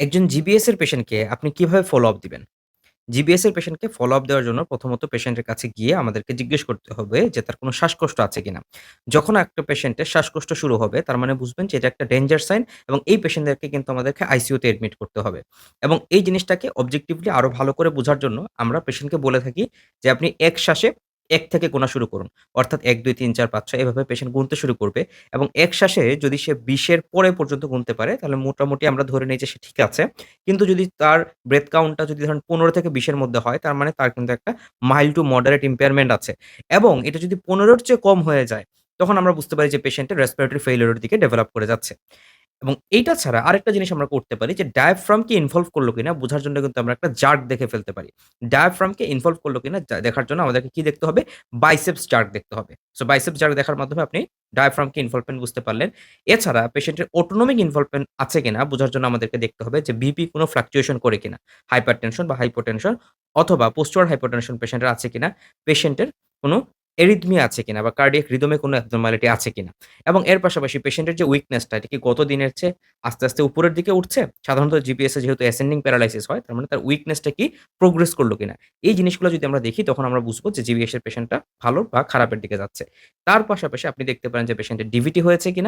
একজন জিবিএস এর পেশেন্টকে আপনি কিভাবে ফলো আপ দিবেন? জিবিএস এর পেশেন্টকে ফলো আপ দেওয়ার জন্য প্রথমত পেশেন্টের কাছে গিয়ে আমাদেরকে জিজ্ঞেস করতে হবে যে তার কোনো শ্বাসকষ্ট আছে কিনা? যখন একটা পেশেন্টের শ্বাসকষ্ট শুরু হবে তার মানে বুঝবেন যে এটা একটা ডেঞ্জার সাইন এবং এই পেশেন্টদেরকে কিন্তু আমাদেরকে আইসিইউতে এডমিট করতে হবে। এবং এই জিনিসটাকে অবজেক্টিভলি আরো ভালো করে বোঝার জন্য আমরা পেশেন্টকে বলে থাকি যে আপনি এক শ্বাসে ১ থেকে গোনা শুরু করুন। অর্থাৎ ১, ২, ৩, ৪, ৫, ৬ এভাবে পেশেন্ট গুনতে শুরু করবে এবং এক শ্বাসে যদি সে ২০ এর পরে পর্যন্ত গুনতে পারে তাহলে মোটামুটি আমরা ধরে নেই যে সে ঠিক আছে। কিন্তু যদি তার ব্রেথ কাউন্টটা যদি ধরেন ১৫ থেকে ২০ এর মধ্যে হয়, তার মানে তার কিন্তু একটা মাইল্ড টু মডারেট ইম্পেয়ারমেন্ট আছে। এবং এটা যদি ১৫ এর চেয়ে কম হয়ে যায়, তখন আমরা বুঝতে পারি যে পেশেন্টের রেসপিরেটরি ফেইলিউর এর দিকে ডেভেলপ করে যাচ্ছে। এবং এইটা ছাড়া আরেকটা জিনিস আমরা করতে পারি যে ডায়াফ্রামকে ইনভলভ করল কিনা বোঝার জন্য কিন্তু আমরা একটা জার্ক দেখে ফেলতে পারি। ডায়াফ্রামকে ইনভলভ করল কিনা দেখার জন্য আমাদেরকে কি দেখতে হবে? বাইসেপস জার্ক দেখতে হবে। সো বাইসেপস জার্ক দেখার মাধ্যমে আপনি ডায়াফ্রামকে ইনভলভমেন্ট বুঝতে পারলেন। এছাড়া পেশেন্টের অটোনমিক ইনভলভমেন্ট আছে কিনা বোঝার জন্য আমাদেরকে দেখতে হবে যে বিপি কোনো ফ্লাকচুয়েশন করে কিনা। হাইপারটেনশন বা হাইপোটেনশন অথবা পোস্চুরাল হাইপোটেনশন পেশেন্টের আছে কিনা, পেশেন্টের কোনো এরিথমিয়া আছে কিনা বা কার্ডিয়াক রিদমে কোনো অ্যাবনরমালিটি আছে কিনা। এবং এর পাশাপাশি পেশেন্টের যে উইকনেসটা এটা কি গত দিনের চেয়ে আস্তে, আস্তে উপরের দিকে উঠছে? সাধারণত জিপিএস এ যেহেতু অ্যাসেন্ডিং প্যারালাইসিস হয়, তার মানে তার উইকনেসটা কি প্রোগ্রেস করল কিনা? এই জিনিসগুলো যদি আমরা দেখি তখন আমরা বুঝবো যে জিবিএস এর পেশেন্টটা ভালো বা খারাপের দিকে যাচ্ছে। তার পাশাপাশি আপনি দেখতে পারেন যে পেশেন্টের ডিভিটি হয়েছে কিনা